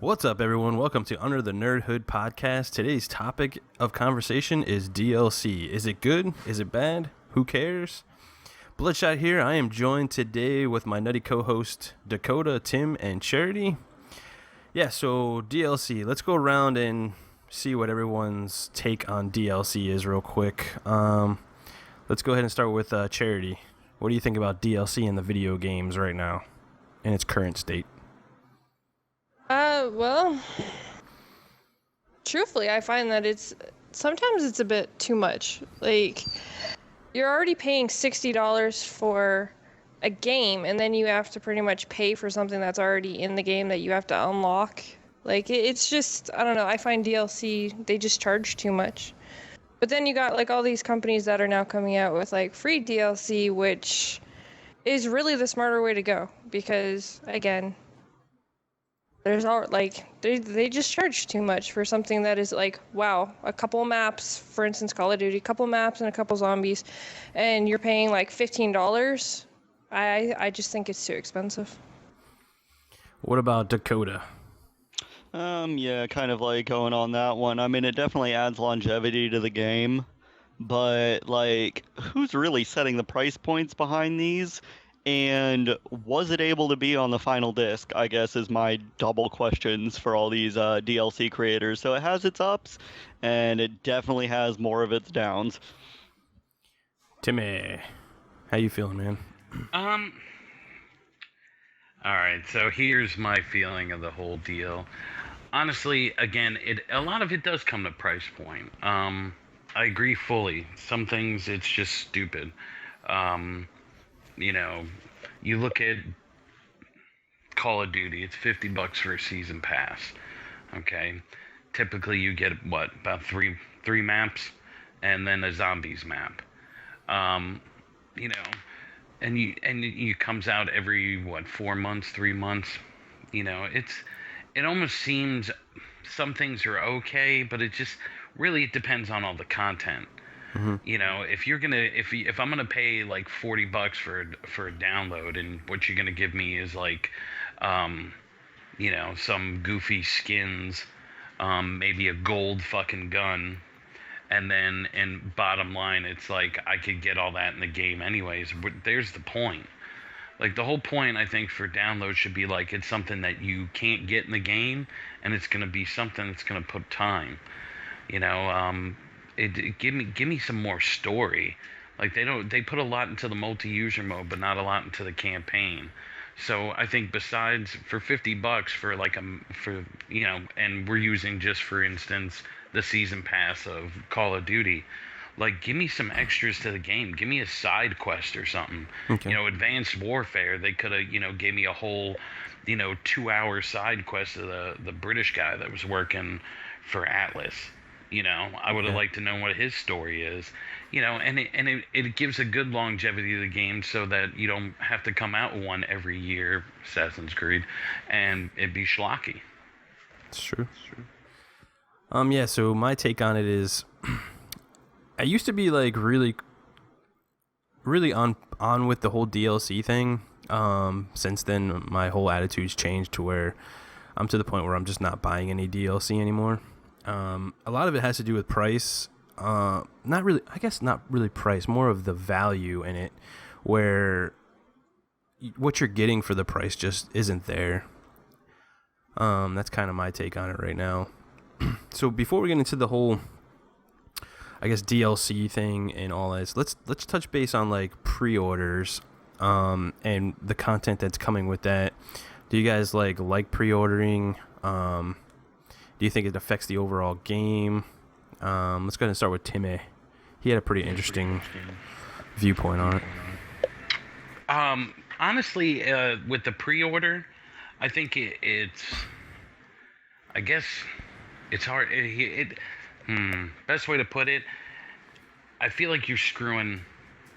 What's up, everyone? Welcome to Under the Nerd Hood podcast. Today's topic of conversation is DLC. Is it good? Is it bad? Who cares? Bloodshot here. I am joined today with my nutty co-host Dakota, Tim, and Charity. Yeah, so DLC. Let's go around and see what everyone's take on DLC is real quick. Let's go ahead and start with Charity. What do you think about DLC in the video games right now in its current state? Well, truthfully, I find that sometimes it's a bit too much. Like, you're already paying $60 for a game, and then you have to pretty much pay for something that's already in the game that you have to unlock. Like, it's just, I don't know, I find DLC, they just charge too much. But then you got, like, all these companies that are now coming out with, like, free DLC, which is really the smarter way to go. Because, again, there's all, like, they just charge too much for something that is, like, wow, a couple maps, for instance, Call of Duty, a couple maps and a couple zombies, and you're paying, like, $15. I just think it's too expensive. What about Dakota? Yeah, kind of like going on that one. I mean, it definitely adds longevity to the game, but, like, who's really setting the price points behind these? And was it able to be on the final disc, I guess, is my double questions for all these DLC creators. So it has its ups, and it definitely has more of its downs. Timmy, how you feeling, man? Alright, so here's my feeling of the whole deal. Honestly, again, a lot of it does come to price point. I agree fully. Some things, it's just stupid. You know, you look at Call of Duty, it's $50 for a season pass. Okay? Typically you get, about three maps, and then a zombies map. You know, and you comes out every 4 months, 3 months. You know, it almost seems some things are okay, but it depends on all the content. Mm-hmm. You know, if I'm gonna pay like $40 for a download, and what you're gonna give me is like, you know, some goofy skins, maybe a gold fucking gun, and then in bottom line, it's like I could get all that in the game anyways. But there's the point. Like, the whole point, I think, for download should be like, it's something that you can't get in the game, and it's gonna be something that's gonna put time. You know, give me some more story. Like, they put a lot into the multi-user mode, but not a lot into the campaign. So I think besides for $50 for like for, you know, and we're using just for instance the season pass of Call of Duty, like, give me some extras to the game. Give me a side quest or something. Okay. You know, Advanced Warfare, they could have, you know, gave me a whole, you know, 2-hour side quest of the British guy that was working for Atlas. You know, I would have liked to know what his story is. You know, and it gives a good longevity to the game, so that you don't have to come out with one every year, Assassin's Creed, and it'd be schlocky. It's true. Yeah, so my take on it is, I used to be like really on with the whole DLC thing. Since then, my whole attitude's changed to where I'm to the point where I'm just not buying any DLC anymore. A lot of it has to do with price. Not really price, more of the value in it, where what you're getting for the price just isn't there. That's kind of my take on it right now. So before we get into the whole, I guess, DLC thing and all this, let's touch base on like pre-orders, and the content that's coming with that. Do you guys like pre-ordering? Do you think it affects the overall game? Let's go ahead and start with Timmy. He had a pretty interesting viewpoint on it. Honestly, with the pre-order, I think it's I guess it's hard. Best way to put it, I feel like you're screwing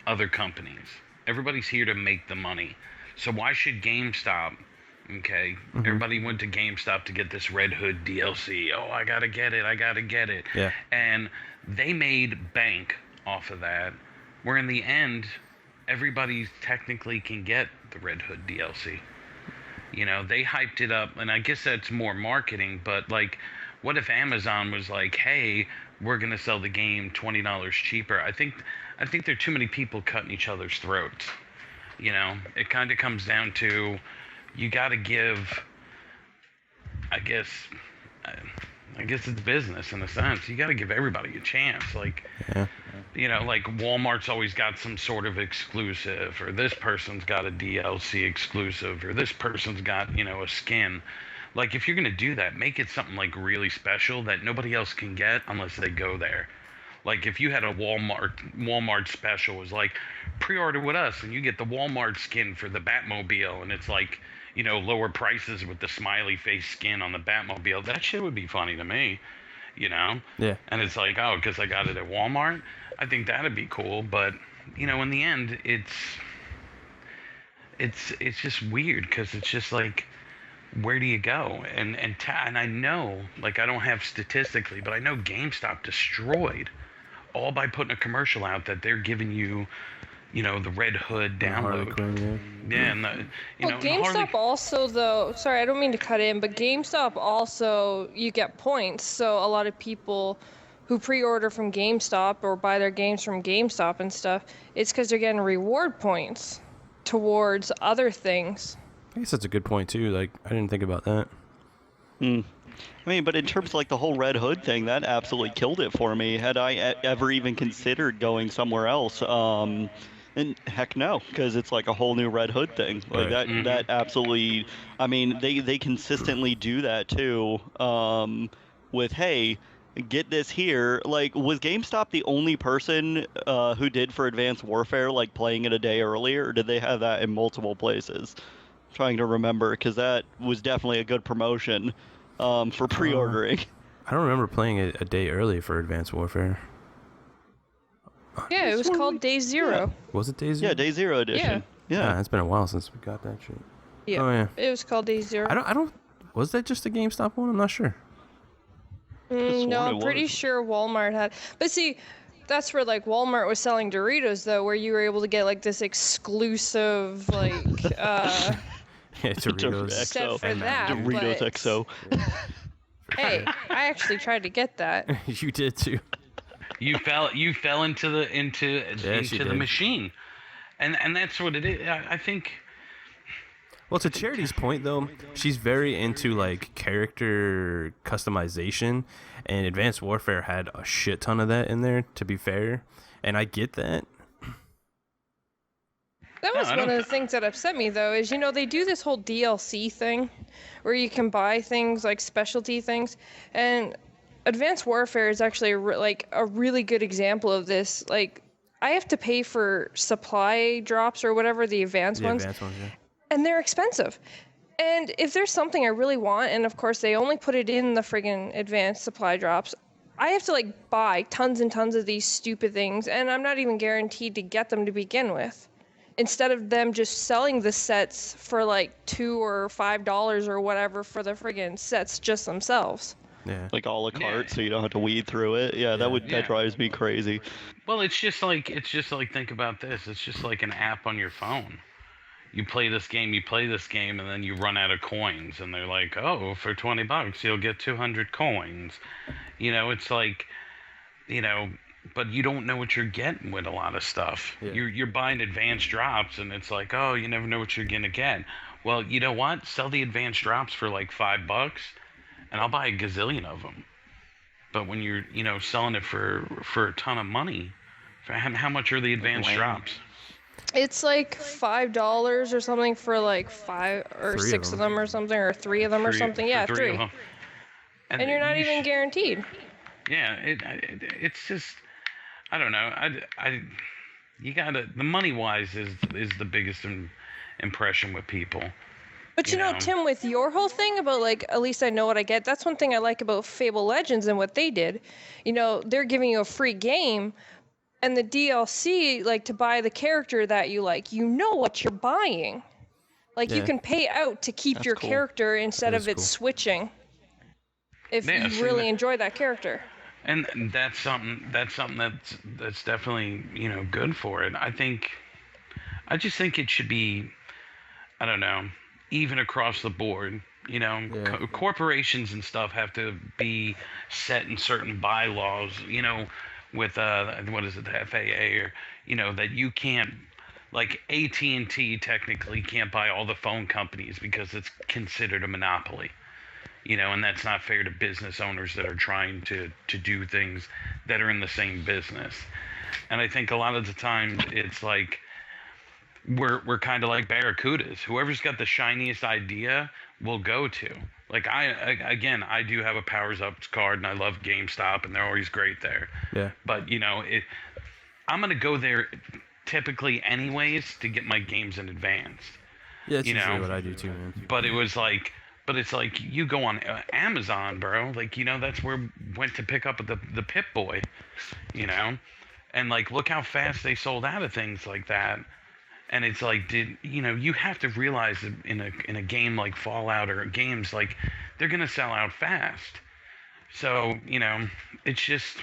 other companies. Everybody's here to make the money. So why should GameStop? Okay, mm-hmm. Everybody went to GameStop to get this Red Hood DLC. Oh, I gotta get it. Yeah. And they made bank off of that, where in the end, everybody technically can get the Red Hood DLC. You know, they hyped it up, and I guess that's more marketing, but like, what if Amazon was like, hey, we're going to sell the game $20 cheaper? I think there are too many people cutting each other's throats. You know, it kind of comes down to, you got to give, I guess it's business in a sense. You got to give everybody a chance. Like, Yeah. you know, like Walmart's always got some sort of exclusive, or this person's got a DLC exclusive, or this person's got, you know, a skin. Like, if you're going to do that, make it something like really special that nobody else can get unless they go there. Like, if you had a Walmart special, was like, pre-order with us and you get the Walmart skin for the Batmobile, and it's like, you know, lower prices with the smiley face skin on the Batmobile. That shit would be funny to me, you know? Yeah. And it's like, oh, because I got it at Walmart? I think that'd be cool. But, you know, in the end, it's just weird, because it's just like, where do you go? And I know, like, I don't have statistically, but I know GameStop destroyed, all by putting a commercial out that they're giving you, you know, the Red Hood download. Yeah, and you know, GameStop also, though, sorry, I don't mean to cut in, but GameStop also, you get points. So a lot of people who pre-order from GameStop or buy their games from GameStop and stuff, it's because they're getting reward points towards other things. I guess that's a good point too. Like, I didn't think about that. I mean, but in terms of like the whole Red Hood thing, that absolutely killed it for me. Had I ever even considered going somewhere else? And heck no, because it's like a whole new Red Hood thing. Like that absolutely. I mean, they consistently do that too. With, hey, get this here. Like, was GameStop the only person who did for Advanced Warfare, like playing it a day earlier, or did they have that in multiple places? I'm trying to remember, because that was definitely a good promotion for pre-ordering. I don't remember playing it a day early for Advanced Warfare. Yeah, it was called Day Zero. Was it Day Zero? Yeah, Day Zero edition. Yeah. It's been a while since we got that shit. Yeah. Oh yeah. It was called Day Zero. I don't. Was that just a GameStop one? I'm not sure. No, I'm pretty sure Walmart had. But see, that's where like Walmart was selling Doritos though, where you were able to get like this exclusive like Yeah, Doritos. set for that. Doritos but, XO. Hey, I actually tried to get that. You did too. You fell into the machine, and that's what it is. I think. Well, to Charity's point though, she's very into like character customization, and Advanced Warfare had a shit ton of that in there. To be fair, and I get that. That was one of the things that upset me, though, is, you know, they do this whole DLC thing where you can buy things like specialty things, and Advanced Warfare is actually a really good example of this. Like, I have to pay for supply drops or whatever, the advanced ones, Yeah. and they're expensive. And if there's something I really want, and of course they only put it in the friggin' advanced supply drops, I have to like buy tons and tons of these stupid things, and I'm not even guaranteed to get them to begin with. Instead of them just selling the sets for like $2 or $5 or whatever for the friggin' sets just themselves. Yeah. Like a la carte, so you don't have to weed through it. Yeah, that drives me crazy. Well, it's just like think about this. It's just like an app on your phone. You play this game, and then you run out of coins, and they're like, "Oh, for $20, you'll get 200 coins." You know, it's like, you know, but you don't know what you're getting with a lot of stuff. Yeah. You're buying advanced drops, and it's like, oh, you never know what you're gonna get. Well, you know what? Sell the advanced drops for like $5, and I'll buy a gazillion of them. But when you're, you know, selling it for a ton of money, how much are the advanced drops? It's like $5 or something for like 5 or 6 of them or something, or 3 of them or something. Yeah, 3. Of them. And you're not even guaranteed. Yeah, it's just, I don't know. You gotta, the money wise is the biggest impression with people. But you know, Tim, with your whole thing about like, at least I know what I get, that's one thing I like about Fable Legends and what they did. You know, they're giving you a free game, and the DLC, like to buy the character that you like, you know what you're buying. Like you can pay out to keep your character instead of it switching. If you really enjoy that character. And that's something that's definitely, you know, good for it. I just think it should be, I don't know, even across the board. You know, corporations and stuff have to be set in certain bylaws, you know, with what is it, the FAA, or, you know, that you can't, like AT&T technically can't buy all the phone companies because it's considered a monopoly. You know, and that's not fair to business owners that are trying to do things that are in the same business. And I think a lot of the time it's like we're kind of like barracudas. Whoever's got the shiniest idea will go to. Like I do have a Powers Up card, and I love GameStop, and they're always great there. Yeah. But you know, I'm gonna go there typically anyways to get my games in advance. Yeah, that's usually what I do too, man. But it's like you go on Amazon, bro. Like, you know, that's where we went to pick up the Pip-Boy, you know, and like look how fast they sold out of things like that. And it's like, you have to realize that in a game like Fallout or games, like, they're gonna sell out fast. So, you know, it's just,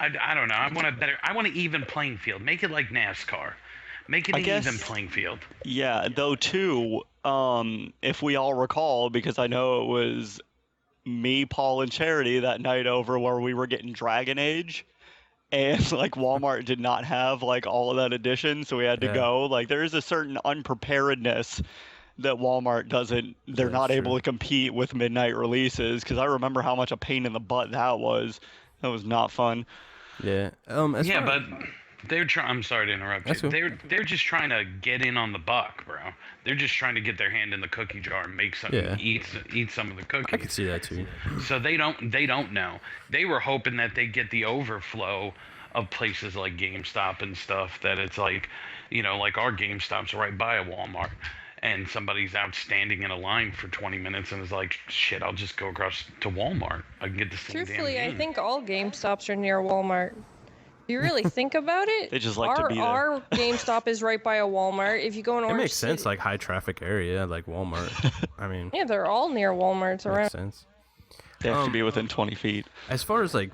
I don't know. I want an even playing field. Make it like NASCAR. Make it an even playing field. Yeah, though too, if we all recall, because I know it was me, Paul, and Charity that night over where we were getting Dragon Age. And like Walmart did not have like all of that edition, so we had to go. Like there is a certain unpreparedness that Walmart doesn't. They're not able to compete with midnight releases, because I remember how much a pain in the butt that was. That was not fun. Yeah. But they're trying. I'm sorry to interrupt you. Cool. They're just trying to get in on the buck, bro. They're just trying to get their hand in the cookie jar and make something, eat some of the cookies. I can see that too. So they don't know. They were hoping that they get the overflow of places like GameStop and stuff, that it's like, you know, like our GameStop's right by a Walmart, and somebody's out standing in a line for 20 minutes and is like, shit, I'll just go across to Walmart. I can get the same Truthfully, damn game. I think all GameStops are near Walmart. You really think about it? They just like to be there. Our GameStop is right by a Walmart. If you go in Orange It makes City, sense, like high traffic area, like Walmart. I mean, yeah, they're all near Walmarts around. makes sense. They have to be within 20 feet. As far as like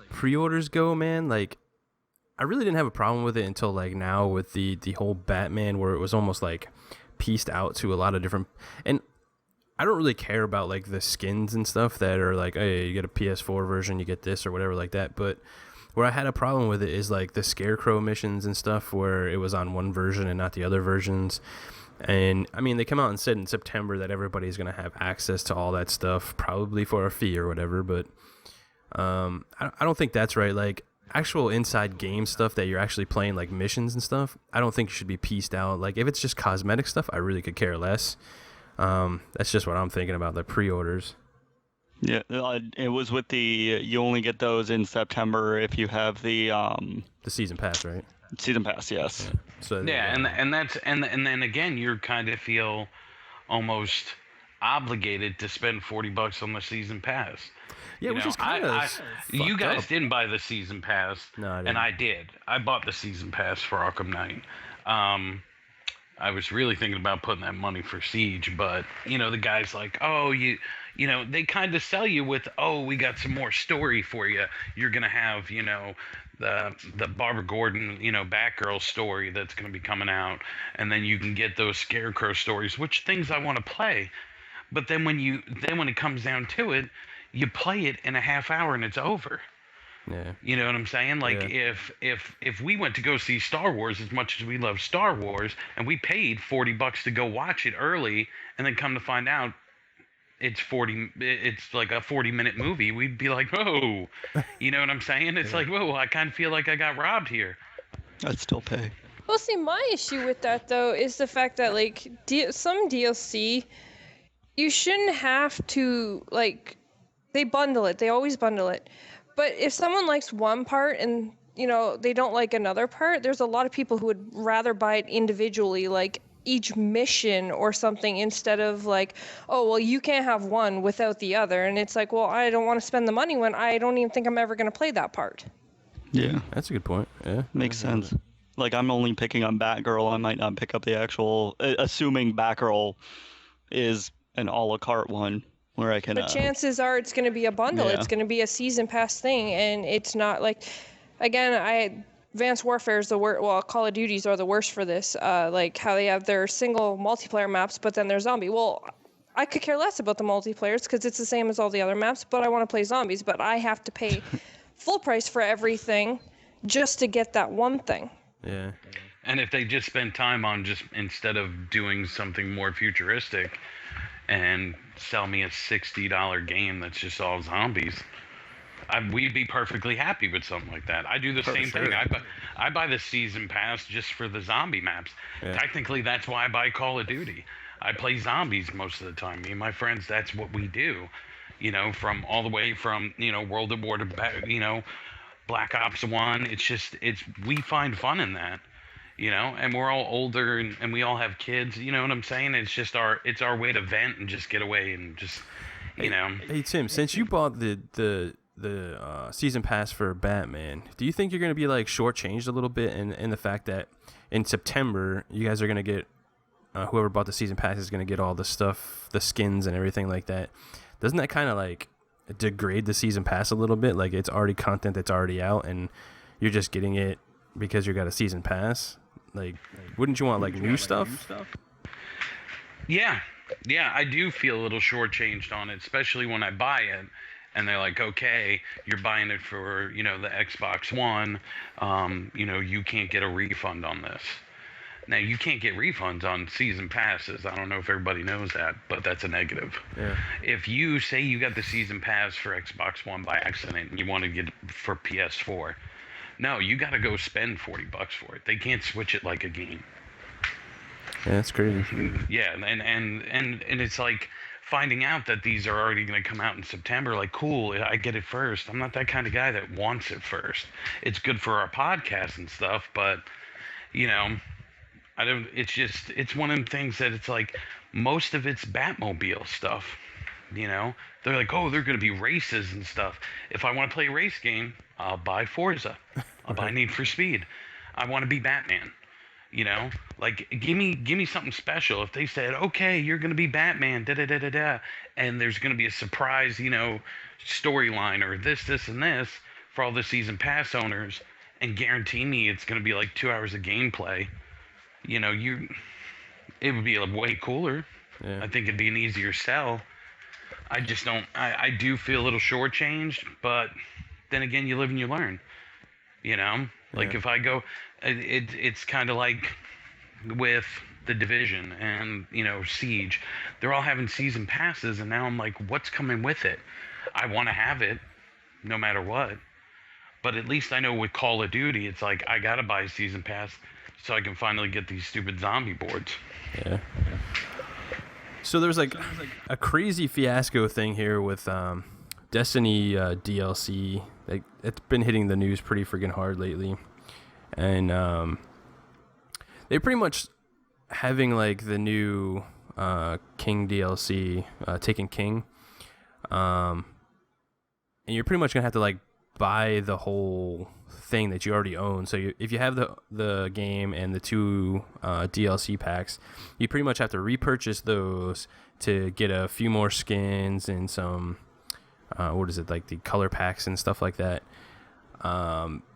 pre-orders go, man, like I really didn't have a problem with it until like now with the whole Batman, where it was almost like pieced out to a lot of different, and I don't really care about like the skins and stuff that are like, hey, you get a PS4 version, you get this or whatever like that, but where I had a problem with it is like the Scarecrow missions and stuff, where it was on one version and not the other versions. And I mean, they come out and said in September that everybody's going to have access to all that stuff, probably for a fee or whatever. But I don't think that's right. Like actual inside game stuff that you're actually playing, like missions and stuff, I don't think should be pieced out. Like if it's just cosmetic stuff, I really could care less. That's just what I'm thinking about the pre-orders. Yeah, it was with you only get those in September if you have the season pass, right? Season pass, yes. Yeah. So and then again, you kind of feel almost obligated to spend $40 on the season pass. Yeah, which is kind of you guys didn't buy the season pass, no, I didn't. And I did. I bought the season pass for Arkham Knight. I was really thinking about putting that money for Siege, but you know, the guy's like, oh, you know, they kind of sell you with, oh, we got some more story for you. You're gonna have, you know, the Barbara Gordon, you know, Batgirl story that's gonna be coming out, and then you can get those Scarecrow stories, which things I want to play. But then when it comes down to it, you play it in a half hour and it's over. Yeah. You know what I'm saying? Like if we went to go see Star Wars, as much as we love Star Wars, and we paid $40 to go watch it early, and then come to find out it's like a 40-minute movie, we'd be like, whoa. You know what I'm saying? It's like, whoa, I kind of feel like I got robbed here. I'd still pay. Well, see, my issue with that though is the fact that like some DLC, you shouldn't have to like, they bundle it. They always bundle it. But if someone likes one part and, you know, they don't like another part, there's a lot of people who would rather buy it individually, like each mission or something, instead of like, oh, well, you can't have one without the other. And it's like, well, I don't want to spend the money when I don't even think I'm ever going to play that part. Yeah. That's a good point. Yeah. Makes sense. Like, I'm only picking on Batgirl. I might not pick up the actual, assuming Batgirl is an a la carte one. Where I can, but chances are it's going to be a bundle. Yeah. It's going to be a season pass thing, and it's not like, again, Advanced Warfare is the worst. Well, Call of Duties are the worst for this. Like how they have their single multiplayer maps, but then they're zombie. Well, I could care less about the multiplayers because it's the same as all the other maps, but I want to play zombies, but I have to pay full price for everything just to get that one thing. Yeah. And if they just spend time on just, instead of doing something more futuristic and sell me a $60 game that's just all zombies, we'd be perfectly happy with something like that. I do the same thing. I buy the season pass just for the zombie maps. Yeah. Technically, that's why I buy Call of Duty. I play zombies most of the time. Me and my friends, that's what we do. You know, from all the way from, you know, World at War to, you know, Black Ops 1. We find fun in that, you know, and we're all older and we all have kids, you know what I'm saying? It's our way to vent and just get away and just, you know. Hey, Tim, since you bought the season pass for Batman, do you think you're going to be like shortchanged a little bit in the fact that in September you guys are going to get whoever bought the season pass is going to get all the stuff, the skins and everything like that? Doesn't that kind of like degrade the season pass a little bit? Like it's already content that's already out and you're just getting it because you got a season pass. Like wouldn't you want like new stuff? Yeah, I do feel a little shortchanged on it, especially when I buy it. And they're like, okay, you're buying it for, you know, the Xbox One. You know, you can't get a refund on this. Now, you can't get refunds on season passes. I don't know if everybody knows that, but that's a negative. Yeah. If you say you got the season pass for Xbox One by accident and you want to get it for PS4, no, you got to go spend $40 for it. They can't switch it like a game. Yeah, that's crazy. Yeah, and it's like finding out that these are already going to come out in September, like, cool, I get it first. I'm not that kind of guy that wants it first. It's good for our podcast and stuff, but, you know, it's one of them things that it's like, most of it's Batmobile stuff, you know? They're like, oh, they're going to be races and stuff. If I want to play a race game, I'll buy Forza. I'll buy Need for Speed. I want to be Batman. You know, like give me something special. If they said, okay, you're gonna be Batman, and there's gonna be a surprise, you know, storyline or this, and this for all the season pass owners, and guarantee me it's gonna be like 2 hours of gameplay, you know, it would be way cooler. Yeah. I think it'd be an easier sell. I just don't. I do feel a little shortchanged, but then again, you live and you learn. You know, like if I go. It's kind of like with The Division and, you know, Siege. They're all having season passes, and now I'm like, what's coming with it? I want to have it no matter what. But at least I know with Call of Duty, it's like I got to buy a season pass so I can finally get these stupid zombie boards. Yeah. So there's like a crazy fiasco thing here with Destiny DLC. Like, it's been hitting the news pretty freaking hard lately. And they're pretty much having like the new King DLC, Taken King, and you're pretty much gonna have to like buy the whole thing that you already own. So if you have the game and the two DLC packs, you pretty much have to repurchase those to get a few more skins and some like the color packs and stuff like that.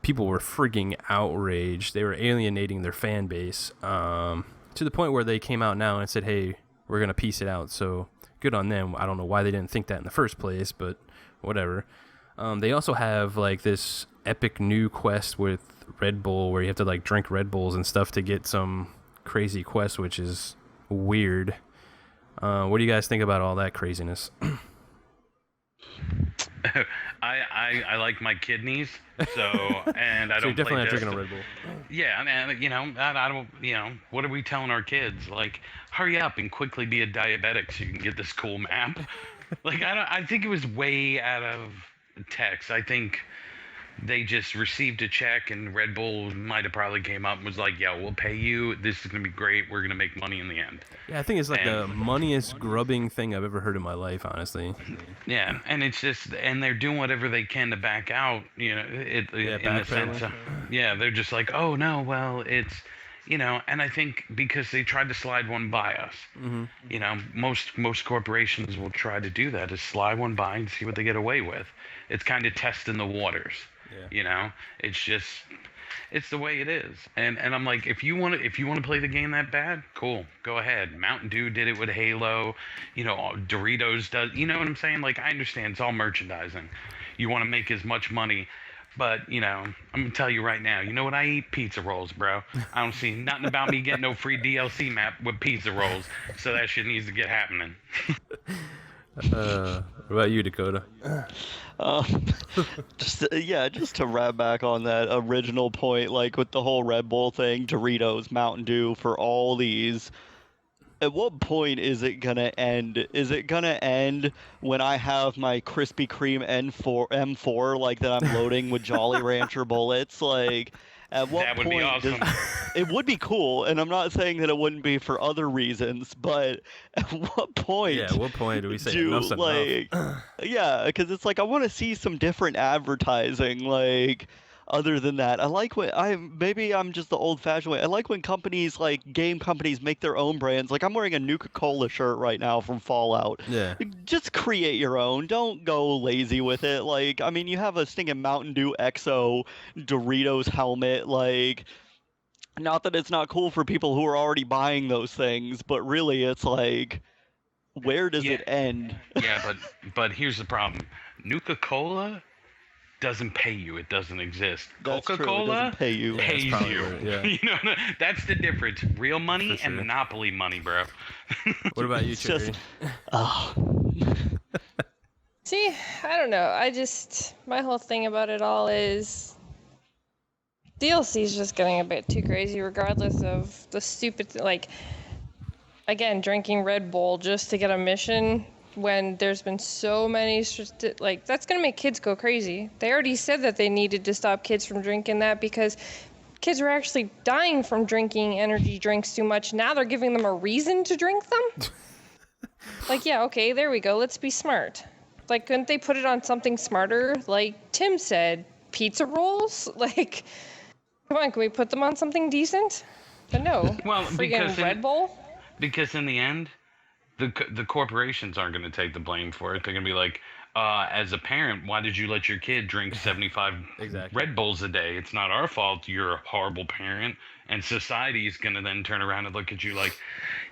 People were freaking outraged. They were alienating their fan base to the point where they came out now and said, hey, we're going to piece it out. So good on them. I don't know why they didn't think that in the first place, but whatever. They also have like this epic new quest with Red Bull where you have to like drink Red Bulls and stuff to get some crazy quest, which is weird. What do you guys think about all that craziness? I like my kidneys, and I so don't you're definitely play not drinking a Red Bull. Yeah, and you know, I don't, you know, what are we telling our kids? Like, hurry up and quickly be a diabetic so you can get this cool map. Like, I think it was way out of text. I think they just received a check, and Red Bull might have probably came up and was like, yeah, we'll pay you. This is going to be great. We're going to make money in the end. Yeah, I think it's like the moneyest grubbing thing I've ever heard in my life, honestly. Yeah, and it's just, and they're doing whatever they can to back out, you know, in the sense of, yeah, they're just like, oh, no, well, it's, you know, and I think because they tried to slide one by us, you know, most corporations will try to do that, is slide one by and see what they get away with. It's kind of testing the waters. Yeah. You know, it's the way it is. And I'm like, if you want to play the game that bad, cool, go ahead. Mountain Dew did it with Halo, you know, Doritos does. You know what I'm saying? Like, I understand it's all merchandising. You want to make as much money. But, you know, I'm going to tell you right now, you know what I eat? Pizza rolls, bro. I don't see nothing about me getting no free DLC map with pizza rolls, so that shit needs to get happening. What about you, Dakota? Just to wrap back on that original point, like with the whole Red Bull thing, Doritos, Mountain Dew, for all these. At what point is it gonna end? Is it gonna end when I have my Krispy Kreme M4 like that I'm loading with Jolly Rancher bullets? Like, at what That would point be awesome. it would be cool, and I'm not saying that it wouldn't be for other reasons, but at what point? Yeah, at what point do we say do enough's enough? yeah, because it's like I want to see some different advertising, like. Other than that, I like when maybe I'm just the old-fashioned way. I like when companies like game companies make their own brands. Like I'm wearing a Nuka-Cola shirt right now from Fallout. Yeah. Just create your own. Don't go lazy with it. Like I mean, you have a stinking Mountain Dew XO Doritos helmet. Like, not that it's not cool for people who are already buying those things, but really, it's like, where does it end? Yeah, but here's the problem. Nuka-Cola doesn't pay you. It doesn't exist. That's true, it Coca-Cola doesn't pay you. Yeah, pays that's probably you. right, yeah. You know, that's the difference. Real money For and sure. monopoly money, bro. What about you, It's Cherry? just, oh, See, I don't know. My whole thing about it all is DLC is just getting a bit too crazy, regardless of the stupid, like, again, drinking Red Bull just to get a mission when there's been so many, like, that's going to make kids go crazy. They already said that they needed to stop kids from drinking that because kids were actually dying from drinking energy drinks too much. Now they're giving them a reason to drink them? Like, yeah, okay, there we go. Let's be smart. Like, couldn't they put it on something smarter? Like Tim said, pizza rolls? Like, come on, can we put them on something decent? But no. Well, friggin' Red Bull? Because in the end, the corporations aren't going to take the blame for it. They're going to be like, as a parent, why did you let your kid drink 75 Exactly. Red Bulls a day? It's not our fault. You're a horrible parent. And society is going to then turn around and look at you like,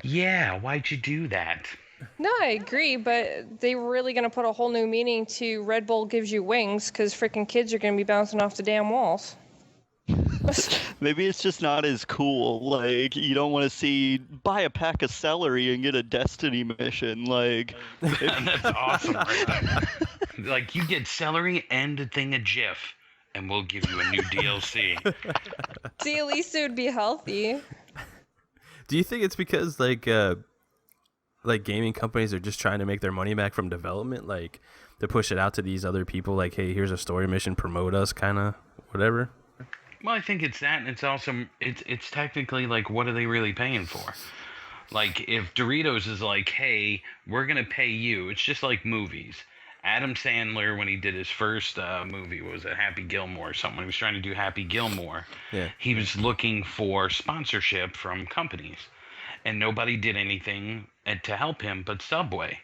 yeah, why'd you do that? No, I agree, but they were really going to put a whole new meaning to Red Bull gives you wings because freaking kids are going to be bouncing off the damn walls. maybe it's just not as cool. Like, you don't want to see buy a pack of celery and get a Destiny mission. Like, That's awesome. Right? Like, you get celery and a thing of Jif, and we'll give you a new DLC. See, at least it would be healthy. Do you think it's because like gaming companies are just trying to make their money back from development, like to push it out to these other people, like, hey, here's a story mission, promote us, kind of whatever? Well, I think it's that, and it's also it's technically like, what are they really paying for? Like, if Doritos is like, hey, we're gonna pay you, it's just like movies. Adam Sandler, when he did his first movie, was it Happy Gilmore or something? When he was trying to do Happy Gilmore, Yeah. he was looking for sponsorship from companies, and nobody did anything to help him but Subway.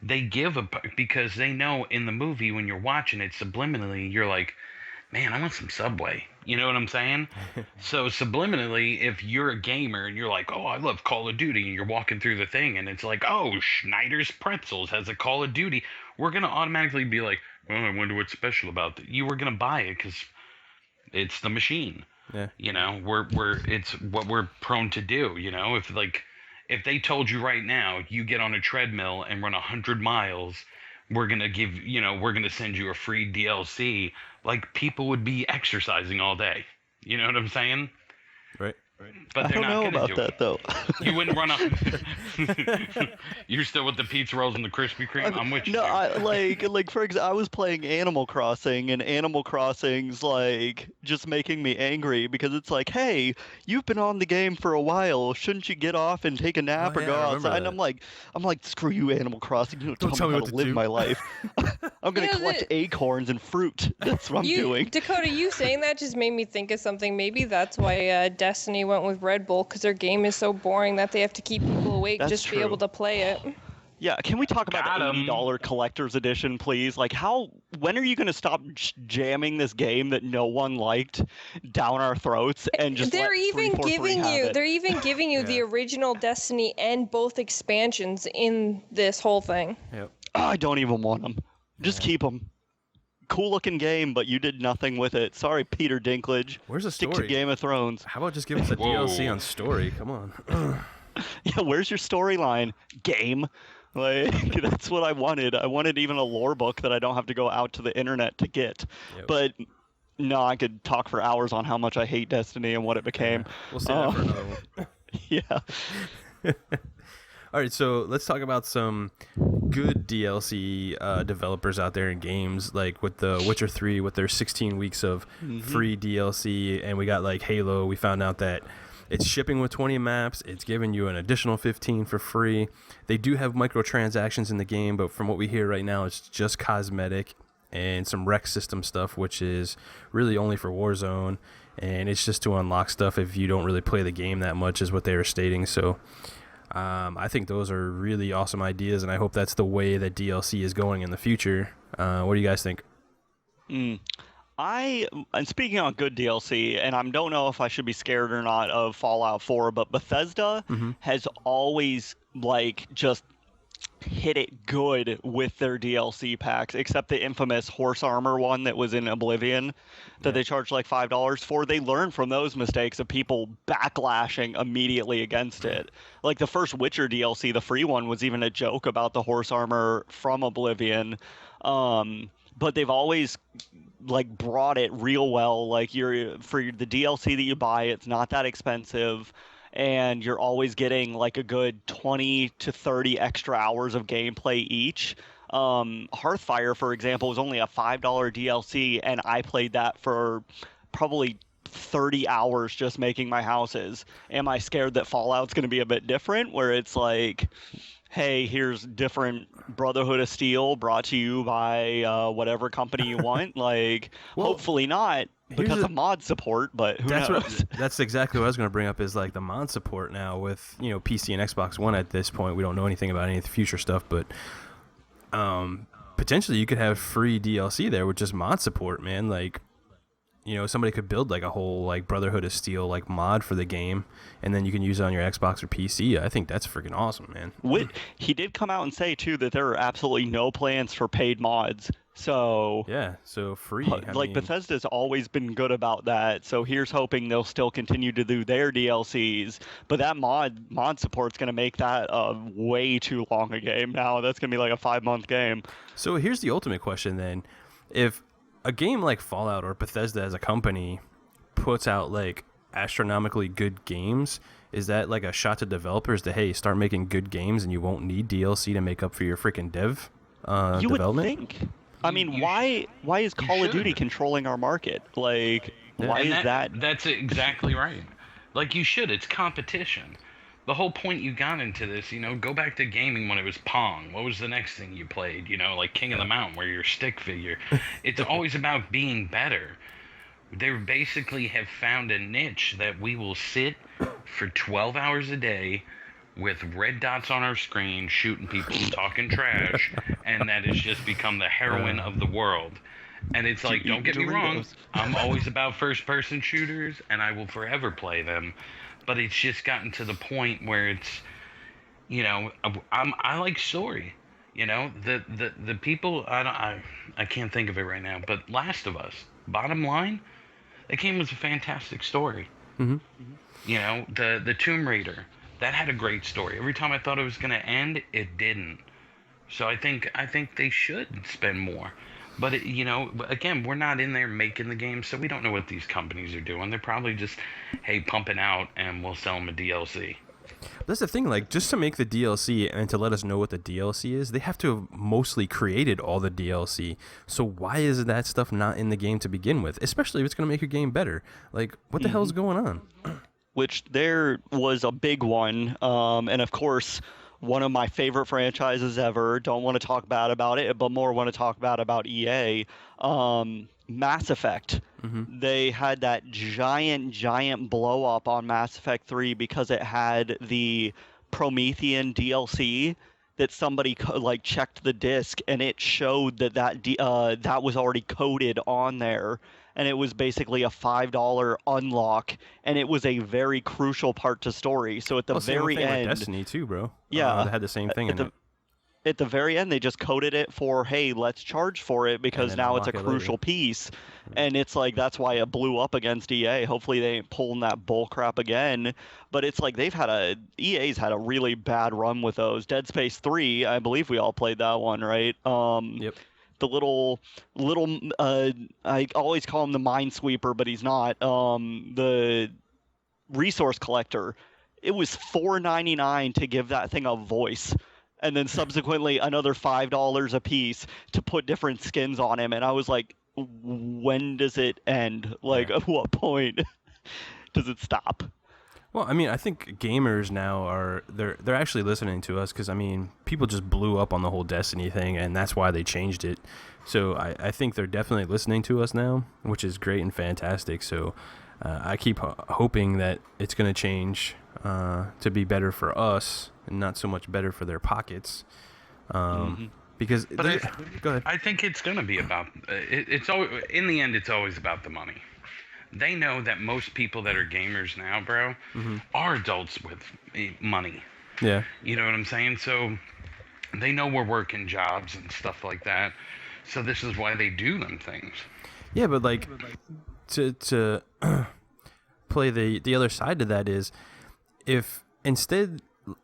They give because they know in the movie when you're watching it subliminally, you're like, man, I want some Subway. You know what I'm saying? So subliminally, if you're a gamer and you're like, oh, I love Call of Duty, and you're walking through the thing and it's like, oh, Schneider's Pretzels has a Call of Duty, we're going to automatically be like, oh, I wonder what's special about that. You were going to buy it because it's the machine. Yeah. You know, it's what we're prone to do. You know, if they told you right now, you get on a treadmill and run 100 miles, we're going to send you a free DLC. Like, people would be exercising all day. You know what I'm saying? Right. But I they're don't not know going to about do that it. though. You wouldn't run up. You're still with the pizza rolls and the Krispy Kreme? I'm with you. No, dude. for example, I was playing Animal Crossing, and Animal Crossing's like just making me angry because it's like, hey, you've been on the game for a while. Shouldn't you get off and take a nap Oh, or yeah, go I remember outside? And that. I'm like, screw you, Animal Crossing. You don't tell me how what to to live do. my life. I'm gonna You know, collect acorns and fruit. That's what I'm doing. Dakota, you saying that just made me think of something. Maybe that's why Destiny went with Red Bull, because their game is so boring that they have to keep people awake That's just to be true. able to play it. Yeah, can we talk about Got the 'em. $80 collector's edition, please? Like, when are you going to stop jamming this game that no one liked down our throats and just They're let even 343 giving have you it? they're even giving you the Yeah. original Destiny and both expansions in this whole thing. Yep. I don't even want them. Just Yeah. keep them. Cool looking game, but you did nothing with it. Sorry, Peter Dinklage. Where's the Stick story? to Game of Thrones. How about just give us a DLC Whoa. on story? Come on. Yeah, where's your storyline, game? Like, that's what I wanted. I wanted even a lore book that I don't have to go out to the internet to get. Yep. But no, I could talk for hours on how much I hate Destiny and what it became. We'll save that for another one. Yeah. All right, so let's talk about some good DLC developers out there in games, like with The Witcher 3, with their 16 weeks of free DLC, and we got like Halo. We found out that it's shipping with 20 maps. It's giving you an additional 15 for free. They do have microtransactions in the game, but from what we hear right now, it's just cosmetic and some rec system stuff, which is really only for Warzone, and it's just to unlock stuff if you don't really play the game that much, is what they were stating. So I think those are really awesome ideas, and I hope that's the way that DLC is going in the future. What do you guys think? And speaking on good DLC, and I don't know if I should be scared or not of Fallout 4, but Bethesda has always just hit it good with their DLC packs, except the infamous horse armor one that was in Oblivion that they charged like $5 for. They learned from those mistakes of people backlashing immediately against it. Like the first Witcher DLC, the free one, was even a joke about the horse armor from Oblivion. But they've always brought it real well. Like for the DLC that you buy, it's not that expensive, and you're always getting like a good 20 to 30 extra hours of gameplay each. Hearthfire, for example, was only a $5 DLC, and I played that for probably 30 hours just making my houses. Am I scared that Fallout's going to be a bit different, where it's like, hey, here's different Brotherhood of Steel brought to you by whatever company you want? Hopefully not, because of mod support, but who knows? That's exactly what I was going to bring up, is like the mod support now with, PC and Xbox One at this point. We don't know anything about any of the future stuff, but potentially you could have free DLC there with just mod support, man. Somebody could build like a whole Brotherhood of Steel mod for the game, and then you can use it on your Xbox or PC. I think that's freaking awesome, man. He did come out and say too that there are absolutely no plans for paid mods. So yeah, so free. Bethesda's always been good about that. So here's hoping they'll still continue to do their DLCs. But that mod support's going to make that a way too long a game now. That's going to be like a 5-month game. So here's the ultimate question then. If a game like Fallout or Bethesda as a company puts out astronomically good games, is that a shot to developers to, hey, start making good games and you won't need DLC to make up for your freaking dev you development? Would think. I mean, why is Call of Duty controlling our market? Why is that? That's exactly right. You should. It's competition. The whole point you got into this, go back to gaming when it was Pong. What was the next thing you played? King of the Mountain, where you're a stick figure. It's always about being better. They basically have found a niche that we will sit for 12 hours a day with red dots on our screen, shooting people, talking trash, and that has just become the heroine of the world. And it's don't get me wrong, I'm always about first-person shooters, and I will forever play them. But it's just gotten to the point where it's, I like story. The people, I can't think of it right now, but Last of Us, bottom line, that game was a fantastic story. The Tomb Raider, that had a great story. Every time I thought it was going to end, it didn't. So I think they should spend more. But again, we're not in there making the game, so we don't know what these companies are doing. They're probably just, hey, pumping out, and we'll sell them a DLC. That's the thing, just to make the DLC and to let us know what the DLC is, they have to have mostly created all the DLC. So why is that stuff not in the game to begin with? Especially if it's going to make your game better. What the hell is going on? Which there was a big one, and of course, one of my favorite franchises ever. Don't want to talk bad about it, but more want to talk about EA. Mass Effect. They had that giant blow up on Mass Effect 3 because it had the Promethean DLC that somebody like checked the disc and it showed that was already coded on there, and it was basically a $5 unlock, and it was a very crucial part to story. So at the very same thing end, with Destiny too, bro. Yeah, they had the same thing in it. At the very end, they just coded it for, hey, let's charge for it because now it's a crucial piece. And it's like, that's why it blew up against EA. Hopefully they ain't pulling that bull crap again. But it's like EA's had a really bad run with those. Dead Space 3, I believe we all played that one, right? Yep. The little I always call him the Minesweeper, but he's not. The resource collector. It was $4.99 to give that thing a voice. And then subsequently another $5 a piece to put different skins on him. And I was like, when does it end? Like, at what point does it stop? Well, I mean, I think gamers now they're actually listening to us because, I mean, people just blew up on the whole Destiny thing, and that's why they changed it. So I think they're definitely listening to us now, which is great and fantastic. So I keep hoping that it's going to change to be better for us and not so much better for their pockets. Because go ahead. I think it's going to be about it's always, in the end, it's always about the money. They know that most people that are gamers now, bro, are adults with money. Yeah. You know what I'm saying? So they know we're working jobs and stuff like that. So this is why they do them things. Yeah, but like to play the other side of that is, if instead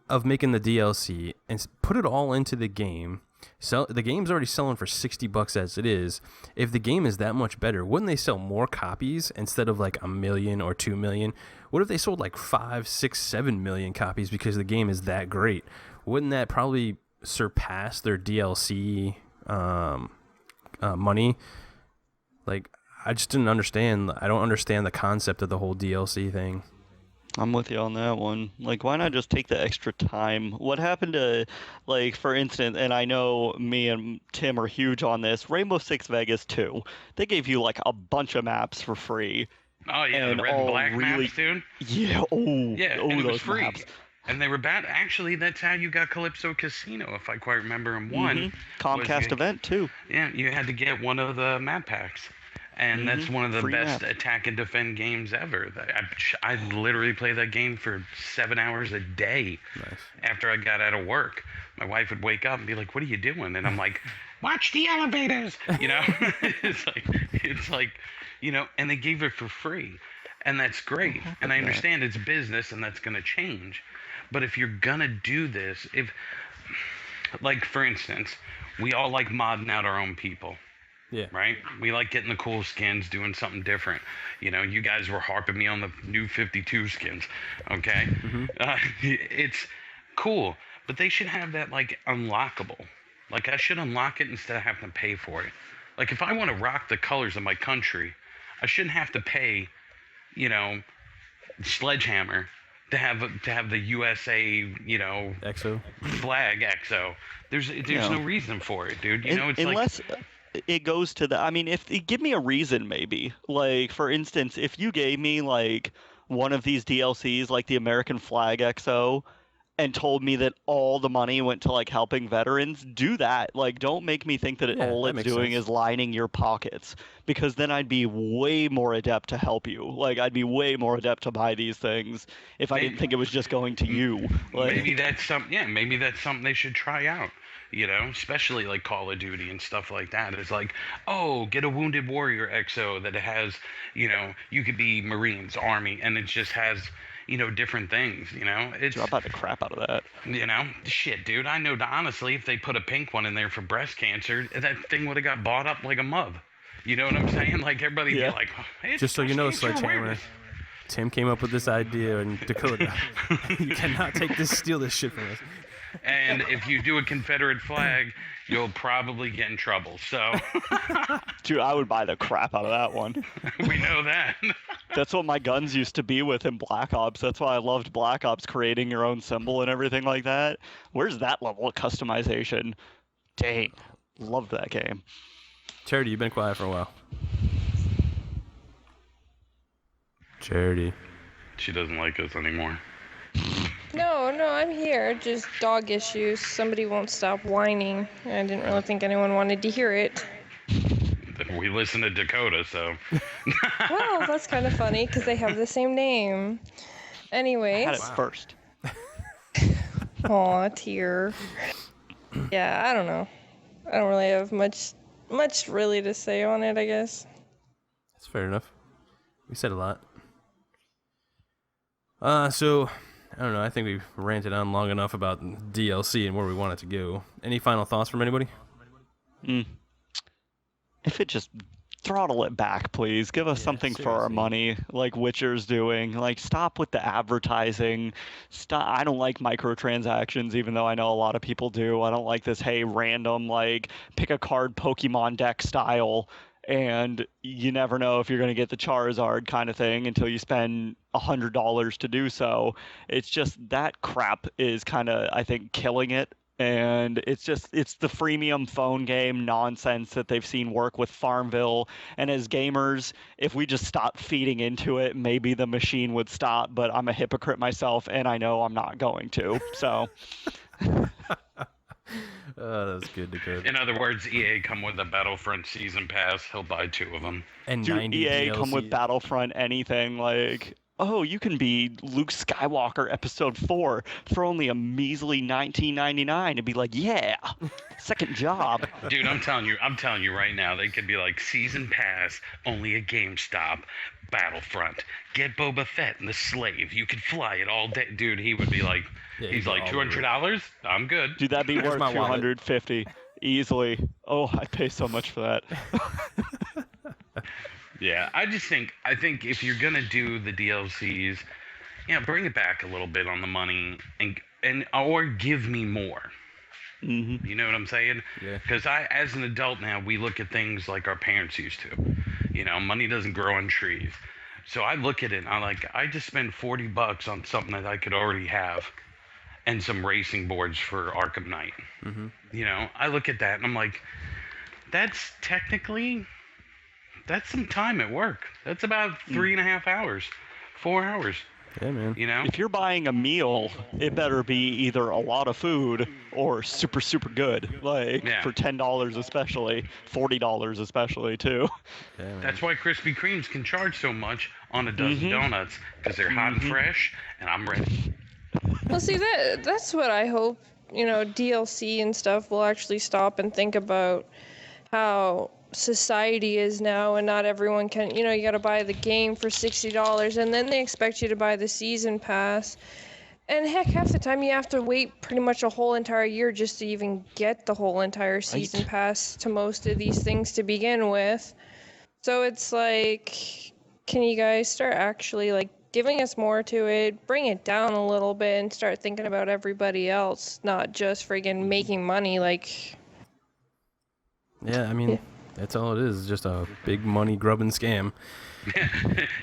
of making the DLC and put it all into the game, the game's already selling for $60 as it is. If the game is that much better, wouldn't they sell more copies instead of like 1 million or 2 million? What if they sold like 5, 6, 7 million copies because the game is that great? Wouldn't that probably surpass their DLC money? Like, I just didn't understand. I don't understand the concept of the whole DLC thing. I'm with you on that one. Like, why not just take the extra time? What happened to, like, for instance, and I know me and Tim are huge on this, Rainbow Six Vegas 2. They gave you, like, a bunch of maps for free. Oh, yeah, the red and black maps, dude. Yeah, and it was free. Maps. And they were bad. Actually, that's how you got Calypso Casino, if I quite remember. And one Comcast event, too. Yeah, you had to get one of the map packs. And that's one of the best attack and defend games ever. I literally play that game for 7 hours a day. Nice. After I got out of work. My wife would wake up and be like, "What are you doing?" And I'm like, "Watch the elevators." You know, it's like, you know, and they gave it for free, and that's great. And I understand it's business, and that's gonna change. But if you're gonna do this, like for instance, we all like modding out our own people. Yeah. Right? We like getting the cool skins, doing something different. You know, you guys were harping me on the new 52 skins. Okay? It's cool. But they should have that, like, unlockable. Like, I should unlock it instead of having to pay for it. Like, if I want to rock the colors of my country, I shouldn't have to pay, you know, Sledgehammer to have the USA, you know, EXO flag EXO. There's no reason for it, dude. You know, it's unless it goes to the, I mean, if give me a reason, maybe. Like, for instance, if you gave me like one of these DLCs, like the American flag EXO, and told me that all the money went to like helping veterans, do that. Like, don't make me think that all it's doing is lining your pockets, because then I'd be way more adept to help you. Like, I'd be way more adept to buy these things if I didn't think it was just going to you. Like, maybe that's something they should try out. You know, especially like Call of Duty and stuff like that. It's like, oh, get a Wounded Warrior EXO that has, you know, you could be Marines, Army, and it just has, you know, different things, you know? It's about the crap out of that. You know? Shit, dude, I know, honestly, if they put a pink one in there for breast cancer, that thing would have got bought up like a mug. You know what I'm saying? Like, everybody be like, hey, just so you know, Sledgehammer, Tim came up with this idea in Dakota. You cannot steal this shit from us. And if you do a Confederate flag, you'll probably get in trouble. So, dude, I would buy the crap out of that one. We know that. That's what my guns used to be with in Black Ops. That's why I loved Black Ops, creating your own symbol and everything like that. Where's that level of customization? Dang, loved that game. Charity, you've been quiet for a while. Charity. She doesn't like us anymore. No, no, I'm here. Just dog issues. Somebody won't stop whining. I didn't really think anyone wanted to hear it. We listen to Dakota, so. Well, that's kind of funny because they have the same name. Anyways. Had it first. Aw, tear. Yeah, I don't know. I don't really have much really to say on it, I guess. That's fair enough. We said a lot. So, I don't know. I think we've ranted on long enough about DLC and where we want it to go. Any final thoughts from anybody? If it just throttle it back, please. Give us something for our seriously. money, like Witcher's doing. Like, stop with the advertising. Stop. I don't like microtransactions, even though I know a lot of people do. I don't like this, hey, random, like, pick a card Pokemon deck style, and you never know if you're going to get the Charizard kind of thing until you spend $100 to do so. It's just that crap is kind of, I think, killing it. And it's the freemium phone game nonsense that they've seen work with Farmville. And as gamers, if we just stop feeding into it, maybe the machine would stop. But I'm a hypocrite myself, and I know I'm not going to. So. Oh, that was good, Dakota. In other words, EA come with a Battlefront season pass. He'll buy 2 of them. And Dude, 90 EA come with DLCs. Battlefront anything like, oh, you can be Luke Skywalker Episode 4 for only a measly $19.99 and be like, yeah, second job. Dude, I'm telling you right now, they could be like season pass, only at GameStop, Battlefront. Get Boba Fett and the slave. You could fly it all day. Dude, he would be like, Yeah, he's he'd like go all over it. $200. I'm good. Dude, that'd be worth my wallet. $250 easily. Oh, I'd pay so much for that. Yeah, I think if you're gonna do the DLCs, bring it back a little bit on the money and or give me more. Mm-hmm. You know what I'm saying? Yeah. Because as an adult now, we look at things like our parents used to. Money doesn't grow on trees. So I look at it and I just spent $40 on something that I could already have, and some racing boards for Arkham Knight. Mm-hmm. I look at that and I'm like, that's some time at work. That's about 3.5 hours, 4 hours. Yeah, man. If you're buying a meal, it better be either a lot of food or super, super good. For $10 especially, $40 especially too. Yeah, man. That's why Krispy Kremes can charge so much on a dozen donuts, because they're hot and fresh, and I'm ready. Well, see, that's what I hope, DLC and stuff will actually stop and think about how society is now, and not everyone can, you gotta buy the game for $60 and then they expect you to buy the season pass. And heck, half the time you have to wait pretty much a whole entire year just to even get the whole entire season pass to most of these things to begin with. So it's like, can you guys start actually giving us more to it, bring it down a little bit, and start thinking about everybody else, not just friggin' making money Yeah, I mean, that's all it is. Just a big money grubbing scam.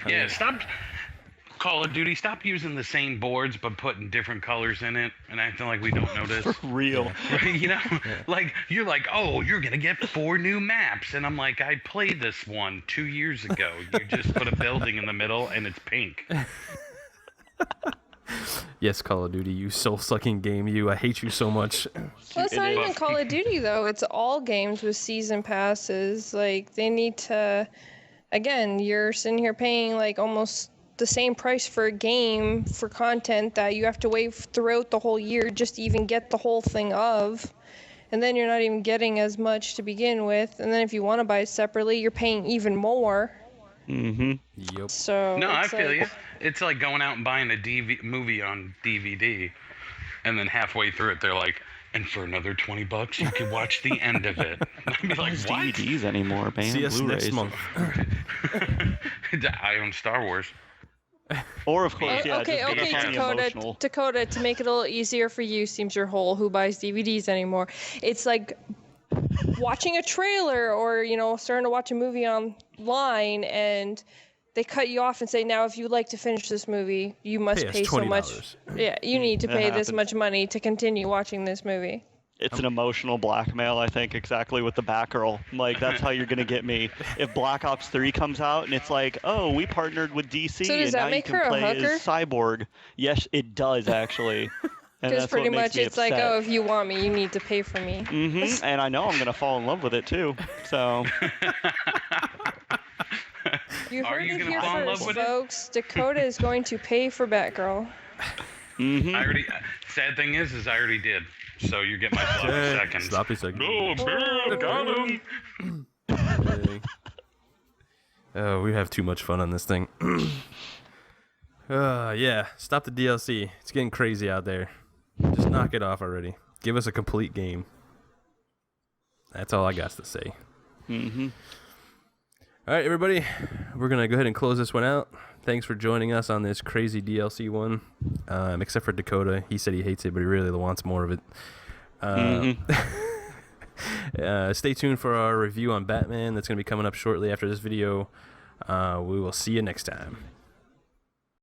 Yeah, stop. Call of Duty, stop using the same boards but putting different colors in it and acting like we don't notice. For real. You're like, oh, you're gonna get 4 new maps, and I'm like, I played this one 2 years ago. You just put a building in the middle and it's pink. Yes, Call of Duty, you soul-sucking game, you. I hate you so much. Well, it's not even Call of Duty, though. It's all games with season passes. They need to... Again, you're sitting here paying, almost the same price for a game for content that you have to wait throughout the whole year just to even get the whole thing of. And then you're not even getting as much to begin with. And then if you want to buy it separately, you're paying even more. Mm-hmm. Yep. So No, I feel you. It's like going out and buying a movie on DVD, and then halfway through it, they're like, and for another $20, you can watch the end of it. I'd be like, what? DVDs anymore, man. See us Blu-rays. next month. I own Star Wars. Or, of course, Okay, just get us on the emotional. Dakota, to make it a little easier for you, seems your whole who buys DVDs anymore. It's like watching a trailer or, starting to watch a movie online, and they cut you off and say, now, if you'd like to finish this movie, you must Pay us pay so $20. much. Yeah, you need to pay this happens. much money to continue watching this movie. It's an emotional blackmail, I think, exactly with the Batgirl. Like, that's how you're going to get me. If Black Ops 3 comes out and it's like, oh, we partnered with DC So does and that now you make can her a play hooker? as Cyborg. Yes, it does, actually. And Because that's pretty what makes much me it's like, upset. oh, if you want me, you need to pay for me. And I know I'm going to fall in love with it, too. So, You Are heard you it gonna here fall in love first, with it? folks. Dakota is going to pay for Batgirl. I already. Sad thing is I already did. So you get my sloppy seconds. Sloppy seconds. Oh, man, got him. Oh, we have too much fun on this thing. Yeah, stop the DLC. It's getting crazy out there. Just knock it off already. Give us a complete game. That's all I got to say. All right, everybody. We're going to go ahead and close this one out. Thanks for joining us on this crazy DLC one. Except for Dakota. He said he hates it, but he really wants more of it. Stay tuned for our review on Batman. That's going to be coming up shortly after this video. We will see you next time.